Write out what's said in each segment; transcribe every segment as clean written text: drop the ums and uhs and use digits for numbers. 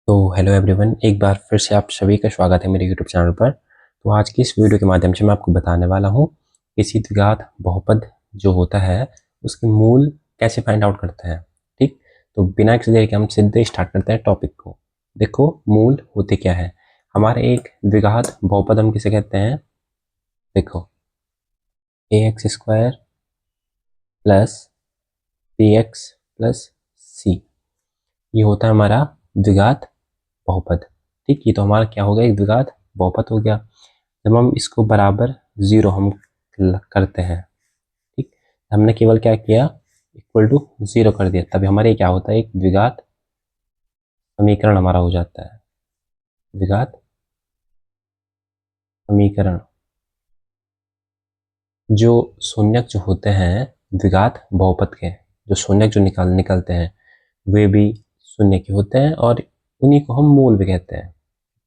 तो hello everyone, एक बार फिर से आप सभी का स्वागत है मेरे यूट्यूब चैनल पर। तो आज की इस वीडियो के माध्यम से मैं आपको बताने वाला हूँ किसी द्विघात बहुपद जो होता है उसके मूल कैसे फाइंड आउट करते हैं। ठीक, तो बिना किसी देर के हम सीधे स्टार्ट करते हैं टॉपिक को। देखो, मूल होते क्या है हमारे एक द्विघात बहुपद, हम किसे कहते हैं? देखो, A x square plus B x plus C, ये होता है हमारा द्विघात बहुपद। ठीक, ये तो हमारा क्या हो गया, एक द्विघात बहुपद हो गया। जब हम इसको बराबर जीरो हम करते हैं, ठीक, हमने केवल क्या किया, इक्वल टू जीरो कर दिया, तभी हमारे क्या होता है, एक द्विघात समीकरण हमारा हो जाता है। द्विघात समीकरण, जो शून्यक जो होते हैं द्विघात बहुपद के, जो शून्यक जो निकलते हैं वे भी शून्य के होते हैं और उन्हीं को हम मूल भी कहते हैं।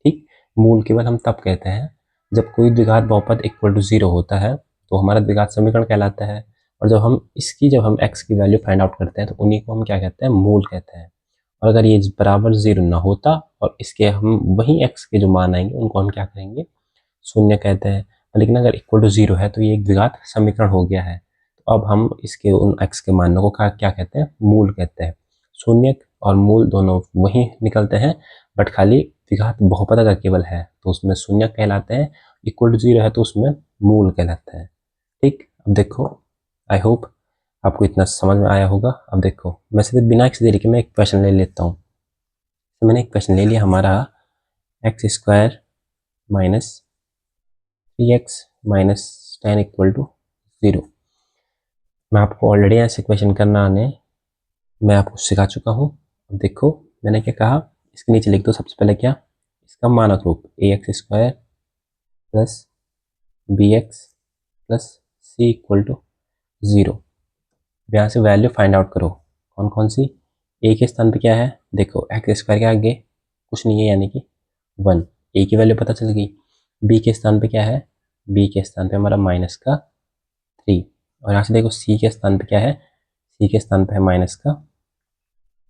ठीक, मूल केवल हम तब कहते हैं जब कोई द्विघात बहुपद इक्वल टू जीरो होता है तो हमारा द्विघात समीकरण कहलाता है। और जब हम x की वैल्यू फाइंड आउट करते हैं तो उन्हीं को हम क्या कहते हैं, मूल कहते हैं। और अगर ये बराबर जीरो ना होता और इसके हम वही x के जो मान आएंगे उनको हम क्या करेंगे, शून्य कहते हैं। लेकिन अगर इक्वल टू जीरो है तो ये एक द्विघात समीकरण हो गया है, तो अब हम इसके उन x के मानों को क्या कहते हैं, मूल कहते हैं। शून्य और मूल दोनों वही निकलते हैं, बट खाली द्विघात बहुपद अगर केवल है तो उसमें शून्य कहलाते हैं, इक्वल टू जीरो है तो उसमें मूल कहलाते हैं। ठीक, अब देखो, आई होप आपको इतना समझ में आया होगा। अब देखो, मैं सीधे बिना किसी देरी के मैं एक क्वेश्चन ले लेता हूँ। तो मैंने एक क्वेश्चन ले लिया, हमारा x square minus 3x minus 10 equal to zero. मैं आपको ऑलरेडी ऐसे क्वेश्चन करना मैं आपको सिखा चुका हूँ। अब देखो, मैंने क्या कहा, इसके नीचे लिख दो सबसे पहले क्या, इसका मानक रूप A x square plus B x plus C equal to zero. यहाँ से वैल्यू फाइंड आउट करो, कौन कौन सी। ए के स्थान पे क्या है, देखो एक्स स्क्वायर के आगे कुछ नहीं है यानी कि 1, ए की वैल्यू पता चल गई। बी के स्थान पे क्या है, बी के स्थान पे हमारा माइनस का 3। और यहाँ से देखो सी के स्थान पे क्या है, सी के स्थान पे है माइनस का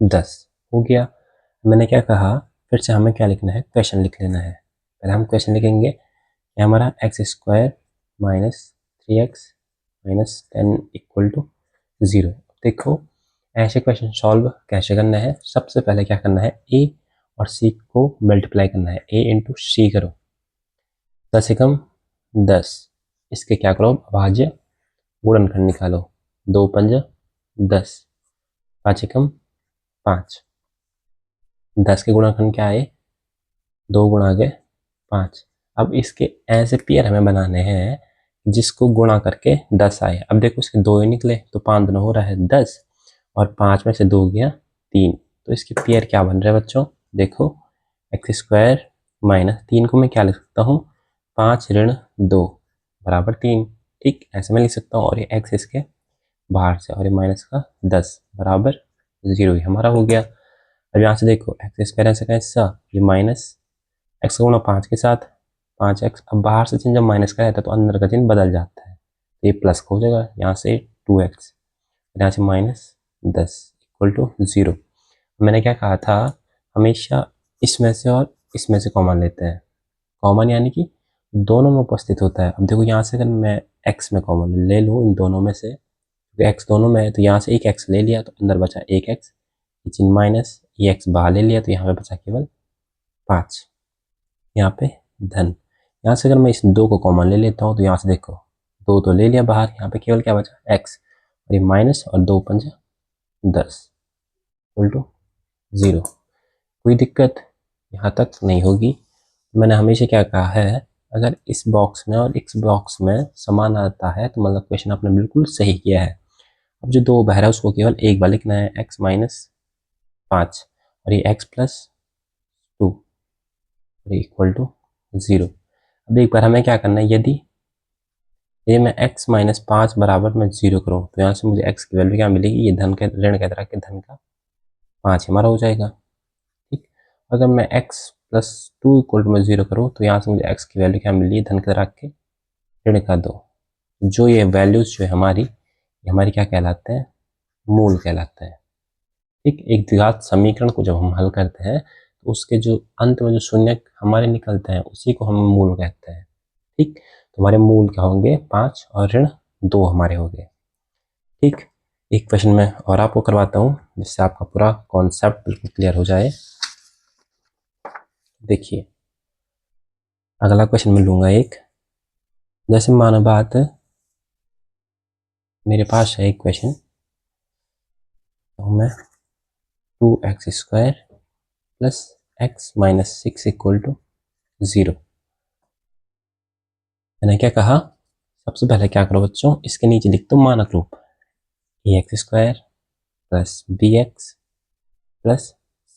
10। हो गया। मैंने क्या कहा, फिर से हमें क्या लिखना है, क्वेश्चन लिख लेना है। पहले हम क्वेश्चन लिखेंगे कि हमारा x square minus 3x minus 10 equal to zero. देखो, ऐसे क्वेश्चन सॉल्व कैसे करना है, सबसे पहले क्या करना है, ए और सी को मल्टीप्लाई करना है। ए इंटू सी करो, 10 एकम 10, इसके क्या करो, अभाज्य गुणनखंड निकालो, 2 पंज 10, 5 एकम 5, 10 के गुणनखंड क्या आए, 2 गुणा के 5। अब इसके ऐसे पेयर हमें बनाने हैं जिसको गुणा करके 10 आए। अब देखो, इसके 2 ही निकले तो 5 दोनों हो रहा है 10, और 5 में से 2 गया 3, तो इसके पेयर क्या बन रहे हैं बच्चों, देखो एक्स स्क्वायर माइनस 3 को मैं क्या लिख सकता हूँ, 5 ऋण 2 बराबर 3। ठीक, ऐसे मैं लिख सकता हूँ, और ये एक्स इसके बाहर से, और ये माइनस का 10 बराबर जीरो, ही हमारा हो गया। अब यहाँ से देखो एक्स स्क्वायर ऐसे कैसा, ये माइनस एक्स का गुणा 5 के साथ 5x, अब बाहर से चिन्ह जब माइनस का रहता है तो अंदर का चिन्ह बदल जाता है, तो ये प्लस का हो जाएगा, यहाँ से 2x, यहाँ से माइनस 10 इक्वल टू जीरो। मैंने क्या कहा था, हमेशा इसमें से और इसमें से कॉमन लेते हैं। कॉमन यानी कि दोनों में उपस्थित होता है। अब देखो, यहाँ से अगर मैं x में कॉमन ले लूँ इन दोनों में से, तो x दोनों में है तो यहाँ से एक x ले लिया तो अंदर बचा एक x, ये चिन्ह माइनस, ये x बाहर ले लिया तो यहाँ पे बचा केवल 5, यहाँ पे धन। यहाँ से अगर मैं इस 2 को कॉमन ले लेता हूँ तो यहाँ से देखो 2 तो ले लिया बाहर, यहाँ पे केवल क्या बचा x, और ये माइनस, और 2 पंजा 10 इक्वल टू जीरो। कोई दिक्कत यहाँ तक नहीं होगी। मैंने हमेशा क्या कहा है, अगर इस बॉक्स में और इस बॉक्स में समान आता है तो मतलब क्वेश्चन आपने बिल्कुल सही किया है। अब जो 2 बाहर है उसको केवल एक बार लिखना है, x माइनस 5 और ये x प्लस 2 और इक्वल टू जीरो। अब एक बार हमें क्या करना है, यदि ये मैं x माइनस 5 बराबर मैं जीरो करूँ तो यहाँ से मुझे x की वैल्यू क्या मिलेगी, ये धन के ऋण के तरह के धन का 5 हमारा हो जाएगा। ठीक, अगर मैं x प्लस 2 इक्वल टू मैं जीरो करूँ तो यहाँ से मुझे x की वैल्यू क्या मिली, धन के तरह के ऋण का 2। जो ये वैल्यूज जो है हमारी, ये हमारी क्या कहलाते हैं, मूल कहलाते हैं। ठीक, एक द्विघात समीकरण को जब हम हल करते हैं तो उसके जो अंत में जो शून्य हमारे निकलते हैं उसी को हम मूल कहते हैं। ठीक, तो हमारे मूल क्या होंगे 5 और ऋण 2 हमारे हो गए। ठीक, एक क्वेश्चन मैं और आपको करवाता हूँ जिससे आपका पूरा कॉन्सेप्ट बिल्कुल क्लियर हो जाए। देखिए अगला क्वेश्चन मैं लूंगा एक, जैसे मानो बात मेरे पास है एक क्वेश्चन, तो मैं 2x² plus x minus 6 equal to 0। मैंने क्या कहा, सबसे पहले क्या करो बच्चों, इसके नीचे लिख दो मानक रूप ax² plus bx plus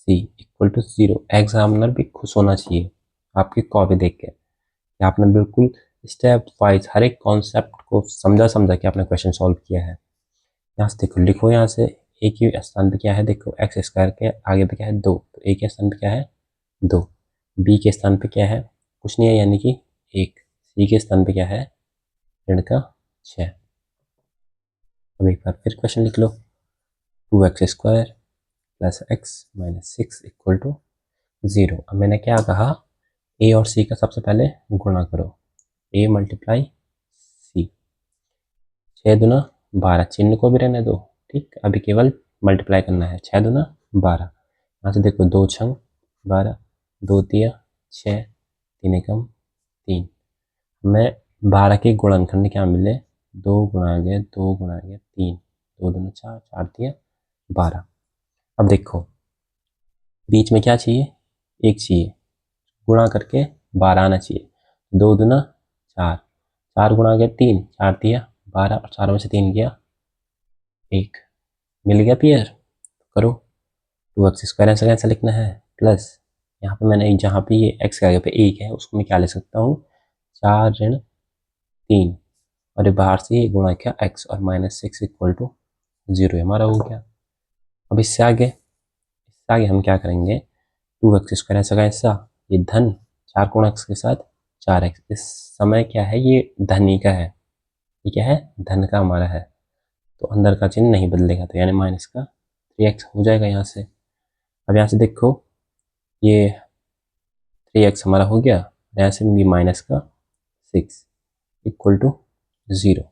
c equal to 0। Examiner भी खुश होना चाहिए आपकी कॉपी देख के कि आपने बिल्कुल स्टेप वाइज हर एक कॉन्सेप्ट को समझा के आपने क्वेश्चन सॉल्व किया है। यहाँ से देखो, लिखो यहाँ से a के स्थान पे क्या है, देखो x² के आगे पे क्या है 2, तो a के स्थान पे क्या है 2, b के स्थान पे क्या है कुछ नहीं है यानी कि 1, c के स्थान पे क्या है ऋण का 6। अब एक बार फिर क्वेश्चन लिख लो, 2x² plus x minus 6 equal to 0। अब मैंने क्या कहा, a और c का सबसे पहले गुणा करो, a मल्टीप्लाई c, 6 दूना 12, चिन्ह को भी रहने दो। ठीक, अभी केवल मल्टीप्लाई करना है, 6 दूना 12, यहाँ से देखो 2 छंग 12, 2 तिया 6, 3 एकम 3, मैं 12 के गुणनखंड क्या मिले 2 गुणा गया 2 गुणा गया 3, 2 दूना 4, 4 तिया 12। अब देखो बीच में क्या चाहिए, 1 चाहिए, गुणा करके 12 आना चाहिए, 2 दूना 4, 4 गुणा गया 3, 4 तिया 12 और 4 में से 3 गया 1, मिल गया पियर। करो, 2x² ऐसा कैसे लिखना है प्लस, यहाँ पे मैंने जहाँ पे ये x के आगे पे 1 है उसको मैं क्या ले सकता हूँ 4 ऋण 3, और बाहर से ये गुणा किया x और माइनस 6 इक्वल टू 0 हमारा हो गया। अब इससे आगे हम क्या करेंगे, 2x² ऐसा कैसा, ये धन 4 गुणा x के साथ 4x, इस समय क्या है ये धन ही का है, ये क्या है धन का हमारा है, तो अंदर का चिन्ह नहीं बदलेगा, तो यानी माइनस का 3x हो जाएगा यहाँ से। अब यहाँ से देखो ये 3x हमारा हो गया, यहाँ से भी माइनस का 6 इक्वल टू 0,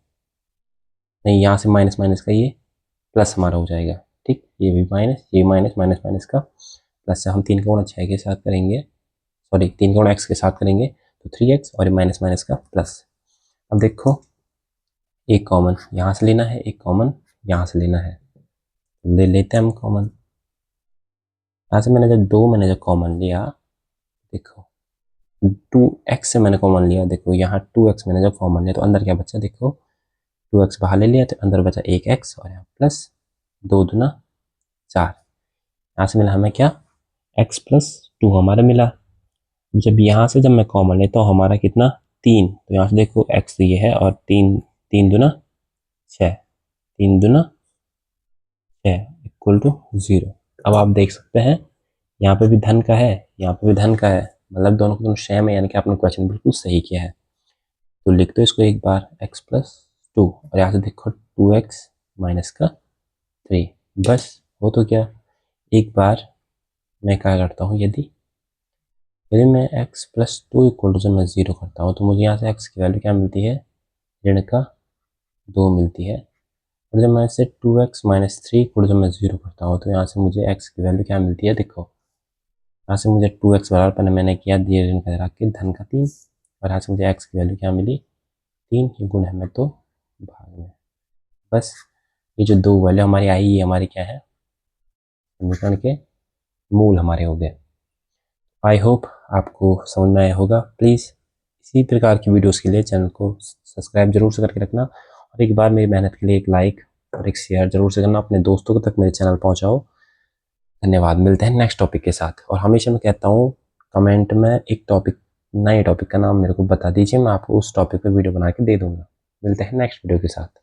नहीं यहाँ से माइनस माइनस का ये प्लस हमारा हो जाएगा। ठीक, ये भी माइनस, ये माइनस, माइनस माइनस का प्लस से हम 3 का गुणा 6 के साथ करेंगे, सॉरी 3 का गुणा x के साथ करेंगे तो 3x और माइनस माइनस का प्लस। अब देखो एक कॉमन यहाँ से लेना है, एक कॉमन यहाँ से लेना है, ले लेते हैं हम कॉमन। यहाँ से मैंने जब कॉमन लिया, देखो 2x से मैंने कॉमन लिया, देखो यहाँ 2x मैंने जब कॉमन लिया तो अंदर क्या बचा, देखो 2x बाहर ले लिया तो अंदर बचा 1x और यहाँ प्लस 2 दूना 4, यहाँ से मिला हमें क्या x प्लस 2 हमारा मिला। जब मैं कॉमन लेता हूँ हमारा कितना 3, तो यहाँ से देखो x तो ये है और 3 दूना 6, 3 दूना 6 इक्वल टू 0। अब आप देख सकते हैं यहाँ पे भी धन का है, यहाँ पे भी धन का है, मतलब दोनों को दोनों सेम है, यानी कि आपने क्वेश्चन बिल्कुल सही किया है। तो लिख दो इसको एक बार x प्लस 2 और यहाँ से देखो 2x माइनस का 3, बस हो तो क्या। एक बार मैं क्या करता हूँ, यदि मैं x प्लस 2 इक्वल टू जब मैं 0 करता हूँ तो मुझे यहाँ से x की वैल्यू क्या मिलती है ऋण का 2 मिलती है, और जब मैं इसे 2x माइनस 3 इक्वल जब मैं 0 करता हूँ तो यहाँ से मुझे x की वैल्यू क्या मिलती है, देखो यहाँ से मुझे 2x बराबर पहले मैंने किया दिए ऋण का रख के धन का 3, और यहाँ से मुझे x की वैल्यू क्या मिली 3 की गुण है में तो भाग में। बस ये जो 2 वैल्यू हमारी आई, ये हमारी क्या है समीकरण के मूल हमारे हो गए। आई होप आपको समझ में आया होगा। प्लीज़ इसी प्रकार की वीडियोस के लिए चैनल को सब्सक्राइब जरूर से करके रखना, और एक बार मेरी मेहनत के लिए एक लाइक और एक शेयर जरूर से करना, अपने दोस्तों तक मेरे चैनल पहुंचाओ। धन्यवाद, मिलते हैं नेक्स्ट टॉपिक के साथ। और हमेशा मैं कहता हूँ कमेंट में एक टॉपिक, नए टॉपिक का नाम मेरे को बता दीजिए, मैं आपको उस टॉपिक पर वीडियो बना के दे दूंगा। मिलते हैं नेक्स्ट वीडियो के साथ।